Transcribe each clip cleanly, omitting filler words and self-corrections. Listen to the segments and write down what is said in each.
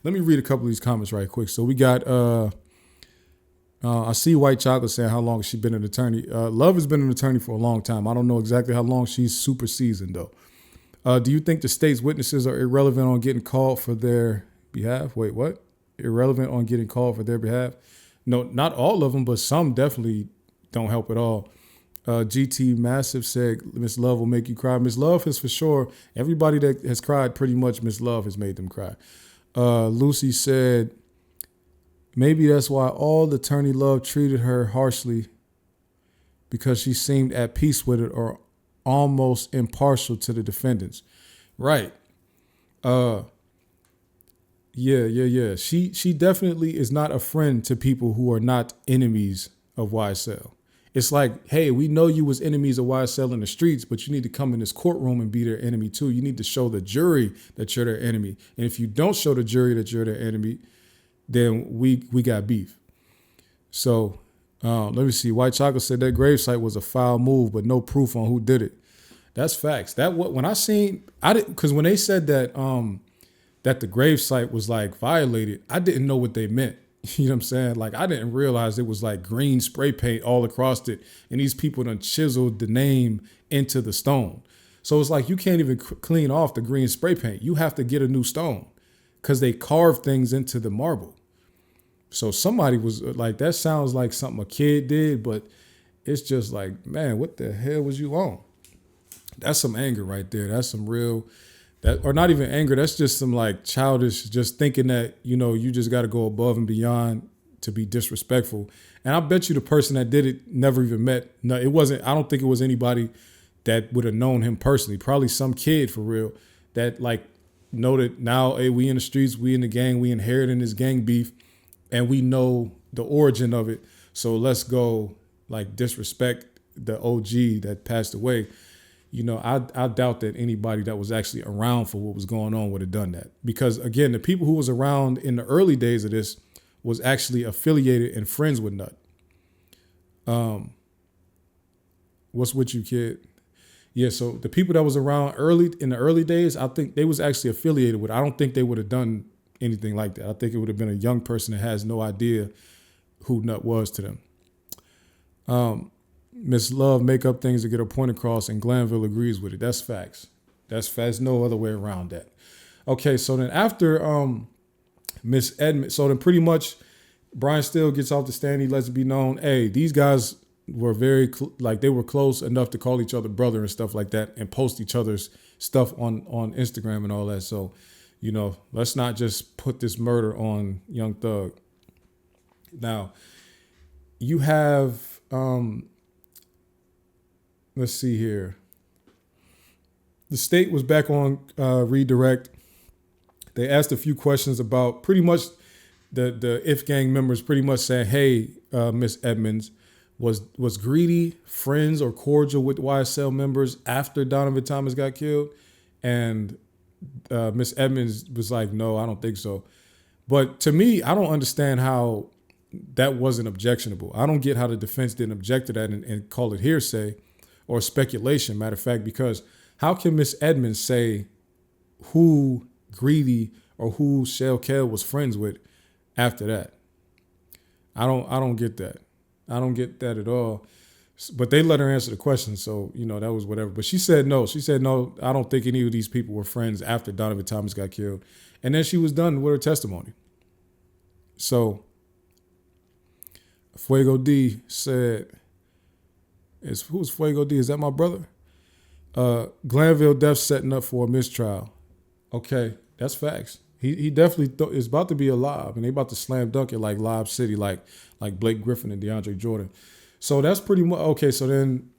Let me read a couple of these comments right quick. So we got I see White Chocolate saying how long has she been an attorney. Love has been an attorney for a long time. I don't know exactly how long. She's super seasoned though. Do you think the state's witnesses are irrelevant on getting called for their behalf? Wait, what? Irrelevant on getting called for their behalf? No, not all of them, but some definitely don't help at all. GT Massive said Miss Love will make you cry. Miss Love has for sure. Everybody that has cried, pretty much Miss Love has made them cry. Lucy said maybe that's why all attorney Love treated her harshly, because she seemed at peace with it or almost impartial to the defendants. Right. Yeah. She definitely is not a friend to people who are not enemies of YSL. It's like, hey, we know you was enemies of YSL in the streets, but you need to come in this courtroom and be their enemy too. You need to show the jury that you're their enemy. And if you don't show the jury that you're their enemy, then we got beef. So let me see. White Chocolate said that gravesite was a foul move, but no proof on who did it. That's facts. When I seen, I didn't, because when they said that that the gravesite was like violated, I didn't know what they meant. You know what I'm saying? Like, I didn't realize it was like green spray paint all across it, and these people done chiseled the name into the stone. So it's like you can't even clean off the green spray paint. You have to get a new stone because they carved things into the marble. So somebody was like, that sounds like something a kid did, but it's just like, man, what the hell was you on? That's some anger right there. That's some real, that, or not even anger. That's just some like childish, just thinking that, you know, you just got to go above and beyond to be disrespectful. And I bet you the person that did it never even met. No, it wasn't. I don't think it was anybody that would have known him personally. Probably some kid for real that like know that now, hey, we in the streets, we in the gang, we inheriting this gang beef, and we know the origin of it. So let's go like disrespect the OG that passed away. You know, I doubt that anybody that was actually around for what was going on would have done that. Because again, the people who was around in the early days of this was actually affiliated and friends with Nut. What's with you, kid? Yeah, so the people that was around in the early days, I think they was actually affiliated with. I don't think they would have done anything like that. I think it would have been a young person that has no idea who Nut was to them. Miss Love make up things to get her point across, and Glanville agrees with it. That's facts. That's facts. No other way around that. Okay, so then after Miss Edmonds, so then pretty much Brian Steele gets off the stand. He lets it be known, hey, these guys were very they were close enough to call each other brother and stuff like that, and post each other's stuff on Instagram and all that. So, you know, let's not just put this murder on Young Thug. Now, you have let's see here. The state was back on redirect. They asked a few questions about pretty much the If Gang members pretty much saying, hey, Miss Edmonds, was Greedy friends or cordial with YSL members after Donovan Thomas got killed? And Miss Edmonds was like, no, I don't think so. But to me, I don't understand how that wasn't objectionable. I don't get how the defense didn't object to that and call it hearsay or speculation, matter of fact, because how can Miss Edmonds say who Greedy or who Shell Kell was friends with after that? I don't get that. I don't get that at all. But they let her answer the question, so, you know, that was whatever. But she said no. She said, no, I don't think any of these people were friends after Donovan Thomas got killed. And then she was done with her testimony. So Fuego D said, who's Fuego D? Is that my brother? Glanville death setting up for a mistrial. Okay, that's facts. He definitely is about to be alive, and they about to slam dunk it like Lob City, like Blake Griffin and DeAndre Jordan. So that's pretty much okay. So then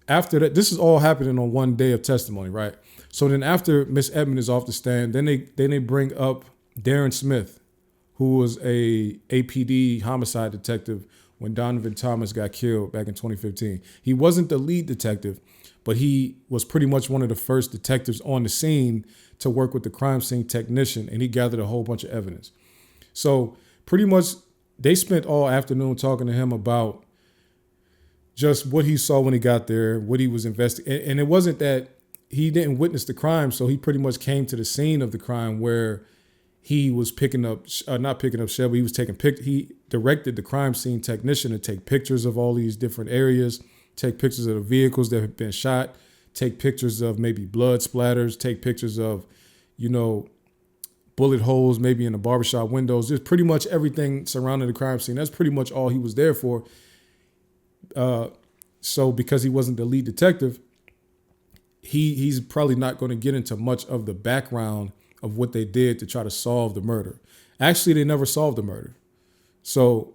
after that, this is all happening on one day of testimony, right? So then after Miss Edmond is off the stand, then they bring up Darren Smith, who was a APD homicide detective when Donovan Thomas got killed back in 2015. He wasn't the lead detective, but he was pretty much one of the first detectives on the scene to work with the crime scene technician, and he gathered a whole bunch of evidence. So pretty much they spent all afternoon talking to him about just what he saw when he got there, what he was investigating. And it wasn't that he didn't witness the crime, so he pretty much came to the scene of the crime where he was not picking up shell, but he was he directed the crime scene technician to take pictures of all these different areas, take pictures of the vehicles that have been shot, take pictures of maybe blood splatters, take pictures of, bullet holes maybe in the barbershop windows. Just pretty much everything surrounding the crime scene. That's pretty much all he was there for. So because he wasn't the lead detective, he's probably not going to get into much of the background of what they did to try to solve the murder. Actually, they never solved the murder. So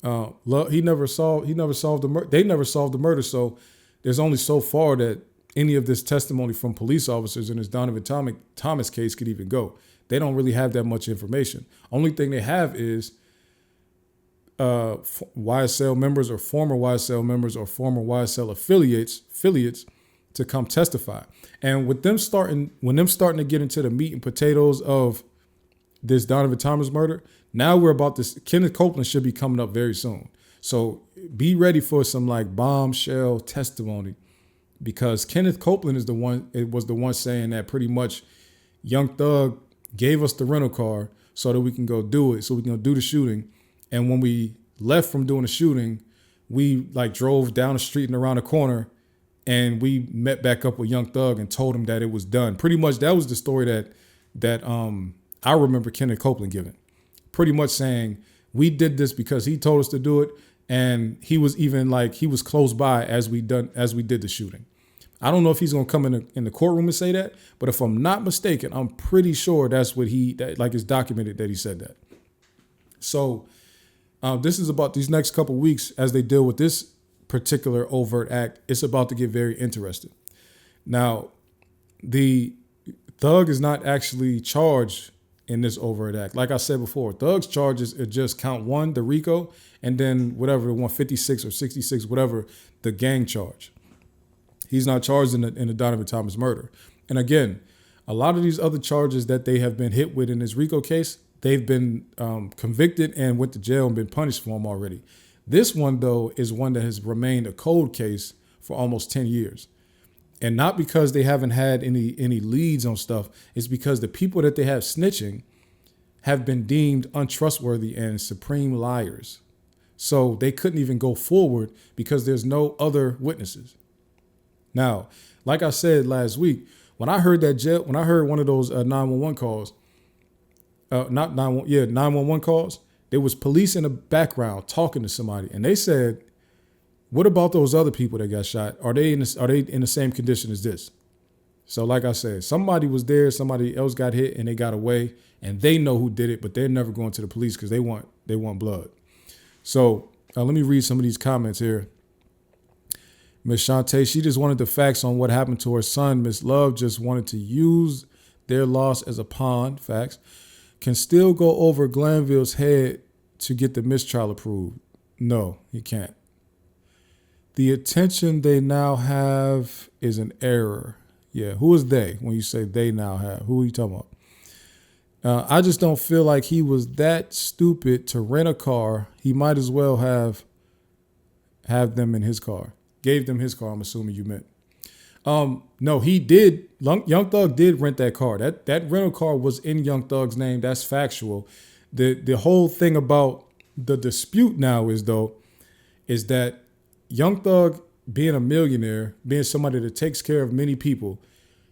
he never solved the murder. They never solved the murder. So there's only so far that any of this testimony from police officers in this Donovan Thomas case could even go. They don't really have that much information. Only thing they have is YSL members or former YSL members or former YSL affiliates to come testify. And with them starting to get into the meat and potatoes of this Donovan Thomas murder, now we're about this. Kenneth Copeland should be coming up very soon. So be ready for some like bombshell testimony, because Kenneth Copeland was the one saying that pretty much Young Thug gave us the rental car so that we can go do it, so we can go do the shooting. And when we left from doing the shooting, we like drove down the street and around the corner, and we met back up with Young Thug and told him that it was done. Pretty much that was the story that I remember Kenneth Copeland giving. Pretty much saying we did this because he told us to do it, and he was even like he was close by as we did the shooting. I don't know if he's gonna come in the courtroom and say that, but if I'm not mistaken, I'm pretty sure that's what it's documented that he said that. So this is about these next couple weeks as they deal with this particular overt act. It's about to get very interesting. Now, the Thug is not actually charged in this overt act. Like I said before, Thug's charges are just count 1, the RICO, and then whatever, 156 or 66, whatever, the gang charge. He's not charged in the Donovan Thomas murder. And again, a lot of these other charges that they have been hit with in this RICO case, they've been convicted and went to jail and been punished for them already. This one, though, is one that has remained a cold case for almost 10 years. And not because they haven't had any leads on stuff. It's because the people that they have snitching have been deemed untrustworthy and supreme liars. So they couldn't even go forward because there's no other witnesses. Now, like I said last week, when I heard one of those 911 calls, 911 calls, there was police in the background talking to somebody, and they said, "What about those other people that got shot? Are they in the same condition as this?" So, like I said, somebody was there, somebody else got hit, and they got away, and they know who did it, but they're never going to the police because they want blood. So, let me read some of these comments here. Miss Shantae, she just wanted the facts on what happened to her son. Miss Love just wanted to use their loss as a pawn. Facts. Can still go over Glanville's head to get the mistrial approved. No, he can't. The attention they now have is an error. Yeah, who is they when you say they now have? Who are you talking about? I just don't feel like he was that stupid to rent a car. He might as well have them in his car. Gave them his car, I'm assuming you meant. No, he did. Young Thug did rent that car. That rental car was in Young Thug's name. That's factual. The whole thing about the dispute now is that Young Thug, being a millionaire, being somebody that takes care of many people,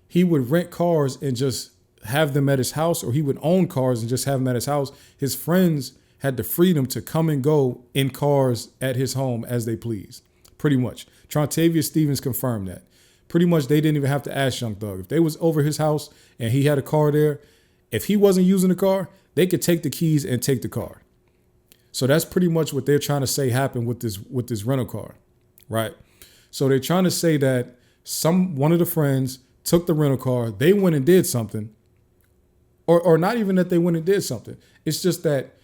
he would rent cars and just have them at his house, or he would own cars and just have them at his house. His friends had the freedom to come and go in cars at his home as they pleased. Pretty much. Trontavia Stevens confirmed that. Pretty much they didn't even have to ask Young Thug. If they was over his house and he had a car there, if he wasn't using the car, they could take the keys and take the car. So that's pretty much what they're trying to say happened with this rental car, right? So they're trying to say that one of the friends took the rental car, they went and did something, or not even that they went and did something. It's just that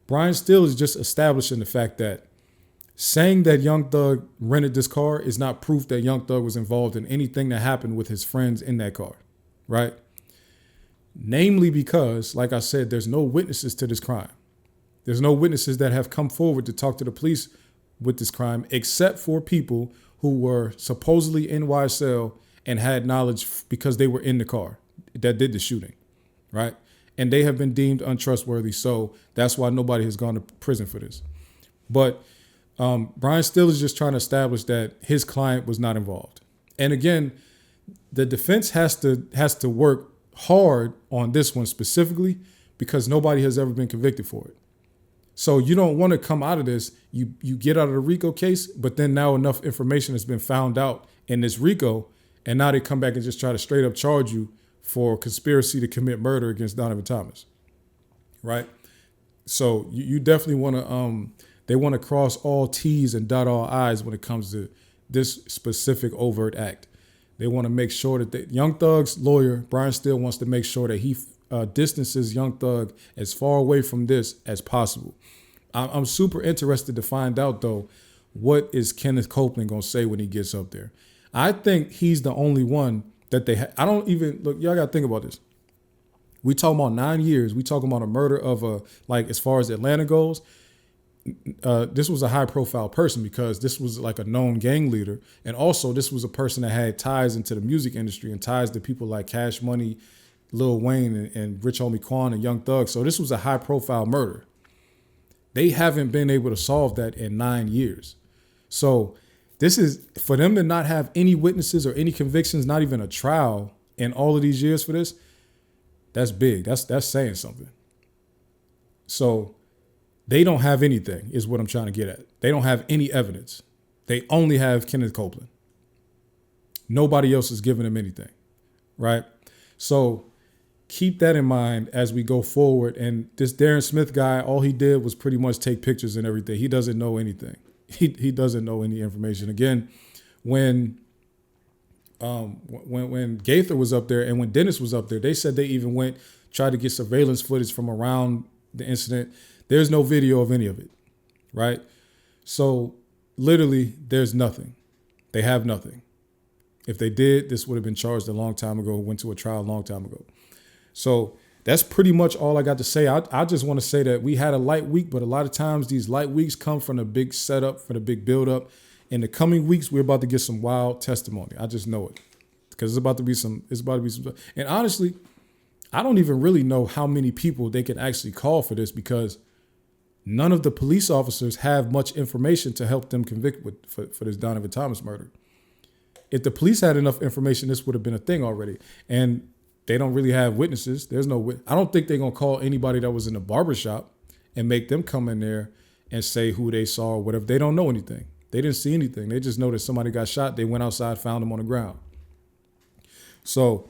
Brian Steele is just establishing the fact that saying that Young Thug rented this car is not proof that Young Thug was involved in anything that happened with his friends in that car, right? Namely because, like I said, there's no witnesses to this crime. There's no witnesses that have come forward to talk to the police with this crime, except for people who were supposedly in YSL and had knowledge because they were in the car that did the shooting, right? and they have been deemed untrustworthy. So that's why nobody has gone to prison for this. But Brian Still is just trying to establish that his client was not involved. And again, the defense has to work hard on this one specifically because nobody has ever been convicted for it. So you don't want to come out of this, you get out of the RICO case, but then now enough information has been found out in this RICO, and now they come back and just try to straight up charge you for conspiracy to commit murder against Donovan Thomas, right? So you definitely want to, they want to cross all T's and dot all I's when it comes to this specific overt act. They want to make sure that Young Thug's lawyer, Brian Still, wants to make sure that he distances Young Thug as far away from this as possible. I'm super interested to find out, though, what is Kenneth Copeland going to say when he gets up there. I think he's the only one that they I don't even, look, y'all got to think about this. We talking about 9 years. We talking about a murder of like as far as Atlanta goes, this was a high profile person because this was like a known gang leader. And also this was a person that had ties into the music industry and ties to people like Cash Money, Lil Wayne and Rich Homie Quan and Young Thug. So this was a high profile murder. They haven't been able to solve that in 9 years. So this is for them to not have any witnesses or any convictions, not even a trial in all of these years for this. That's big. That's saying something. So they don't have anything is what I'm trying to get at. They don't have any evidence. They only have Kenneth Copeland. Nobody else is giving them anything, right? So keep that in mind as we go forward. And this Darren Smith guy, all he did was pretty much take pictures and everything. He doesn't know anything. He doesn't know any information. Again, when Gaither was up there and when Dennis was up there, they said they even tried to get surveillance footage from around the incident. There's no video of any of it, right? So literally there's nothing. They have nothing. If they did, this would have been charged a long time ago, went to a trial a long time ago. So that's pretty much all I got to say. I just want to say that we had a light week, but a lot of times these light weeks come from the big setup, from the big buildup. In the coming weeks, we're about to get some wild testimony. I just know it because it's about to be some. And honestly, I don't even really know how many people they can actually call for this because none of the police officers have much information to help them convict for this Donovan Thomas murder. If the police had enough information, this would have been a thing already. And they don't really have witnesses. I don't think they're going to call anybody that was in the barbershop and make them come in there and say who they saw or whatever. They don't know anything. They didn't see anything. They just know that somebody got shot. They went outside, found him on the ground. So